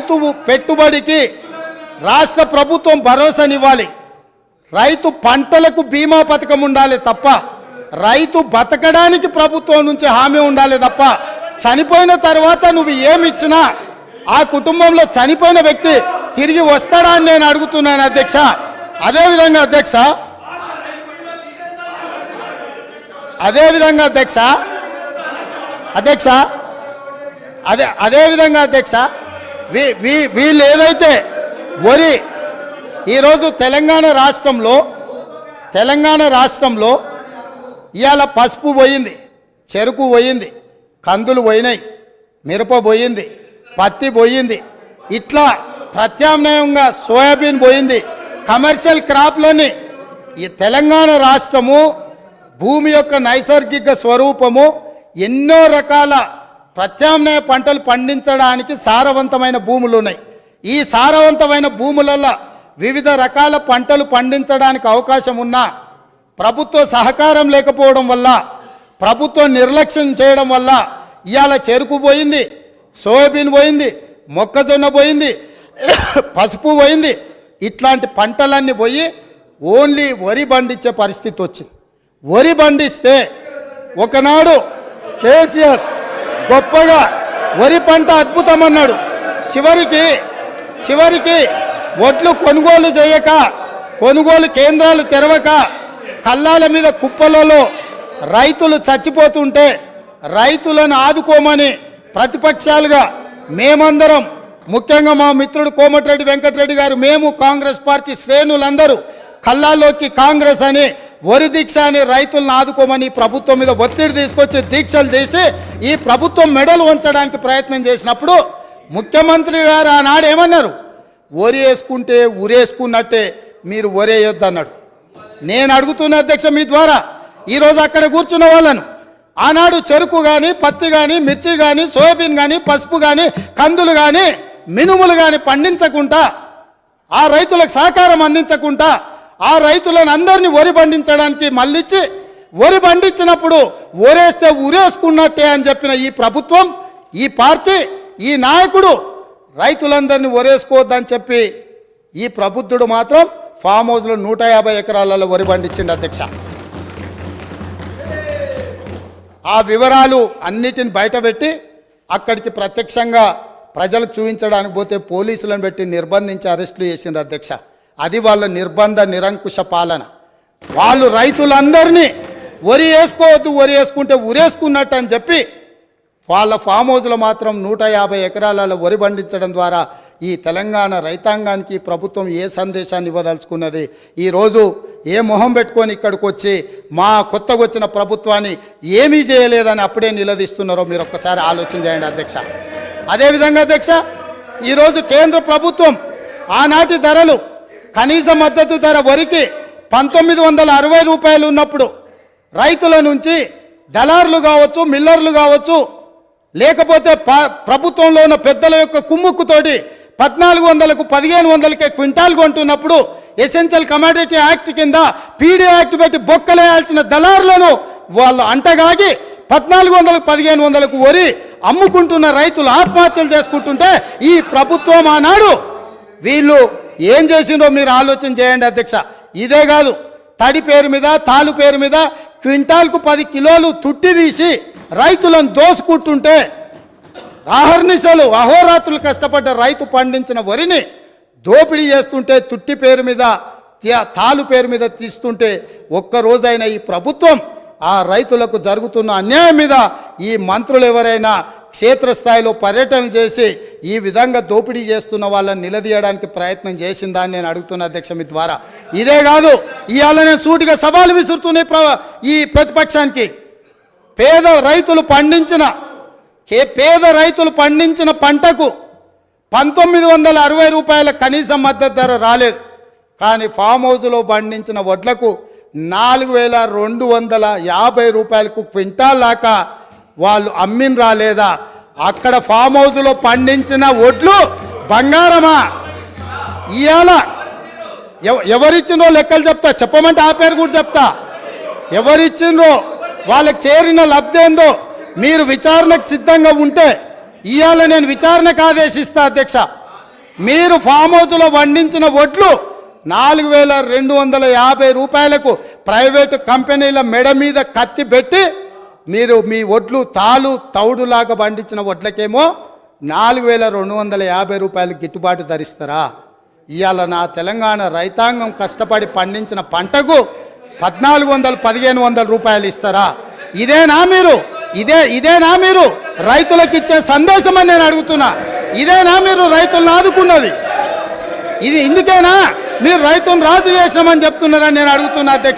రైతు పెట్టుబడికి రాష్ట్ర ప్రభుత్వం భరోసానివ్వాలి. రైతు పంటలకు బీమా పథకం ఉండాలి తప్ప, రైతు బతకడానికి ప్రభుత్వం నుంచి హామీ ఉండాలి తప్ప, చనిపోయిన తర్వాత నువ్వు ఏమిచ్చినా ఆ కుటుంబంలో చనిపోయిన వ్యక్తి తిరిగి వస్తాడా అని నేను అడుగుతున్నాను అధ్యక్ష. అదేవిధంగా అధ్యక్ష వీళ్ళు ఏదైతే వరి ఈరోజు తెలంగాణ రాష్ట్రంలో ఇవాళ పసుపు పోయింది, చెరుకు పోయింది, కందులు పోయినాయి, మిరప పోయింది, పత్తి పోయింది, ఇట్లా ప్రత్యామ్నాయంగా సోయాబీన్ పోయింది. కమర్షియల్ క్రాప్లని ఈ తెలంగాణ రాష్ట్రము భూమి యొక్క నైసర్గిక స్వరూపము ఎన్నో రకాల ప్రత్యామ్నాయ పంటలు పండించడానికి సారవంతమైన భూములు ఉన్నాయి. ఈ సారవంతమైన భూములలో వివిధ రకాల పంటలు పండించడానికి అవకాశం ఉన్నా ప్రభుత్వ సహకారం లేకపోవడం వల్ల, ప్రభుత్వం నిర్లక్ష్యం చేయడం వల్ల ఇవాళ చెరుకు పోయింది, సోయాబీన్ పోయింది, మొక్కజొన్న పోయింది, పసుపు పోయింది. ఇట్లాంటి పంటలన్నీ పోయి ఓన్లీ వరి పండించే పరిస్థితి వచ్చింది. వరి పండిస్తే ఒకనాడు కేసీఆర్ గొప్పగా వరి పంట అద్భుతం అన్నాడు. చివరికి వడ్లు కొనుగోలు చేయక, కొనుగోలు కేంద్రాలు తెరవక, కల్లాల మీద కుప్పలలో రైతులు చచ్చిపోతుంటే రైతులను ఆదుకోమని ప్రతిపక్షాలుగా మేమందరం, ముఖ్యంగా మా మిత్రుడు కోమటిరెడ్డి వెంకటరెడ్డి గారు, మేము కాంగ్రెస్ పార్టీ శ్రేణులందరూ కల్లాల్లోకి కాంగ్రెస్ అని వరి దీక్ష అని రైతులను ఆదుకోమని ప్రభుత్వం మీద ఒత్తిడి తీసుకొచ్చి దీక్షలు చేసి ఈ ప్రభుత్వం మెడలు ఉంచడానికి ప్రయత్నం చేసినప్పుడు ముఖ్యమంత్రి గారు ఆనాడు ఏమన్నారు? వరి వేసుకుంటే ఉరేసుకున్నట్టే, మీరు వరేయొద్దు అన్నాడు. నేను అడుగుతున్న అధ్యక్ష మీ ద్వారా ఈరోజు అక్కడ కూర్చున్న వాళ్ళను, ఆనాడు చెరుకు కానీ, పత్తి కానీ, మిర్చి కానీ, సోయాబీన్ కానీ, పసుపు కానీ, కందులు కానీ, మినుములు కానీ పండించకుండా, ఆ రైతులకు సహకారం అందించకుండా, ఆ రైతులను అందరినీ వరి పండించడానికి మళ్ళించి, వరి పండించినప్పుడు ఒరేస్తే ఉరేసుకున్నట్టే అని చెప్పిన ఈ ప్రభుత్వం, ఈ పార్టీ, ఈ నాయకుడు రైతులందరినీ ఒరేసుకోవద్దని చెప్పి ఈ ప్రబుద్ధుడు మాత్రం ఫామ్ హౌస్లో 150 ఎకరాలలో వరి పండించిండు అధ్యక్ష. ఆ వివరాలు అన్నిటిని బయటపెట్టి అక్కడికి ప్రత్యక్షంగా ప్రజలకు చూపించడానికి పోతే పోలీసులను పెట్టి నిర్బంధించి అరెస్టులు చేసిండ్రు అధ్యక్ష. అది వాళ్ళ నిర్బంధ నిరంకుశ పాలన. వాళ్ళు రైతులందరినీ వరి వేసుకోవద్దు, వరి వేసుకుంటే ఉరేసుకున్నట్టు అని చెప్పి వాళ్ళ ఫామ్ హౌస్లో మాత్రం 150 ఎకరాలలో వరి పండించడం ద్వారా ఈ తెలంగాణ రైతాంగానికి ప్రభుత్వం ఏ సందేశాన్ని ఇవ్వదలుచుకున్నది? ఈరోజు ఏ మొహం పెట్టుకొని ఇక్కడికి వచ్చి మా కొత్తగా వచ్చిన ప్రభుత్వాన్ని ఏమీ చేయలేదని అప్పుడే నిలదీస్తున్నారో మీరు ఒక్కసారి ఆలోచన చేయండి అధ్యక్ష. అదేవిధంగా అధ్యక్ష, ఈరోజు కేంద్ర ప్రభుత్వం ఆనాటి ధరలు, కనీస మద్దతు ధర వరికి 1960 రూపాయలు ఉన్నప్పుడు రైతుల నుంచి దళారులు కావచ్చు, మిల్లర్లు కావచ్చు, లేకపోతే ప్రభుత్వంలో ఉన్న పెద్దల యొక్క కుమ్ముక్కుతోటి 1400కు 1500కే క్వింటాల్ కొంటున్నప్పుడు ఎసెన్షియల్ కమోడిటీ యాక్ట్ కింద పీడీ యాక్ట్ పెట్టి బొక్కలేయాల్సిన దళారులను వాళ్ళు అంటగాగి 1400కు 1500కు వరి అమ్ముకుంటున్న రైతులు ఆత్మహత్యలు చేసుకుంటుంటే ఈ ప్రభుత్వం ఆనాడు వీళ్ళు ఏం చేసిందో మీరు ఆలోచన చేయండి అధ్యక్ష. ఇదే కాదు, తడి పేరు మీద, తాలు పేరు మీద క్వింటాల్కు 10 కిలోలు తుట్టి తీసి రైతులను దోసుకుంటుంటే, అహర్నిశలు అహోరాత్రులు కష్టపడ్డ రైతు పండించిన వరిని దోపిడీ చేస్తుంటే, తుట్టి పేరు మీద, తాలు పేరు మీద తీస్తుంటే ఒక్కరోజైనా ఈ ప్రభుత్వం ఆ రైతులకు జరుగుతున్న అన్యాయం మీద ఈ మంత్రులు ఎవరైనా క్షేత్రస్థాయిలో పర్యటన చేసి ఈ విధంగా దోపిడీ చేస్తున్న వాళ్ళని నిలదీయడానికి ప్రయత్నం చేసిందా అని నేను అడుగుతున్న అధ్యక్ష మీ ద్వారా. ఇదే కాదు, ఇవాళ నేను సూటిగా సవాలు విసురుతున్న ఈ ప్రతిపక్షానికి, పేద రైతులు పండించిన పంటకు 1960 రూపాయల కనీస మద్దతు ధర రాలేదు. కానీ ఫామ్ హౌస్లో పండించిన వడ్లకు 4250 రూపాయలకు క్వింటాల్ దాకా వాళ్ళు అమ్మినరా లేదా? అక్కడ ఫామ్ హౌస్లో పండించిన వడ్లు బంగారమా? ఇవాళ ఎవరిచ్చిండ్రో లెక్కలు చెప్తా, చెప్పమంటే ఆ పేరు కూడా చెప్తా. ఎవరిచ్చిండ్రో, వాళ్ళకి చేరిన లబ్ధి ఏందో మీరు విచారణకు సిద్ధంగా ఉంటే ఇవాళ నేను విచారణకు ఆదేశిస్తా అధ్యక్ష. మీరు ఫామ్ హౌస్లో పండించిన వడ్లు 4,250 రూపాయలకు ప్రైవేటు కంపెనీల మెడ మీద కత్తి పెట్టి మీరు మీ వడ్లు తౌడులాగా పండించిన వడ్లకేమో 4,250 రూపాయలు గిట్టుబాటు ధరిస్తారా? ఇవాళ నా తెలంగాణ రైతాంగం కష్టపడి పండించిన పంటకు 1,400-1,500 రూపాయలు ఇస్తారా? ఇదేనా మీరు రైతులకు ఇచ్చే సందేశం అని నేను అడుగుతున్నా. ఇదేనా మీరు రైతులను ఆదుకున్నది? ఇందుకేనా మీరు రైతులను రాజు చేసామని చెప్తున్నారని నేను అడుగుతున్నా అధ్యక్ష.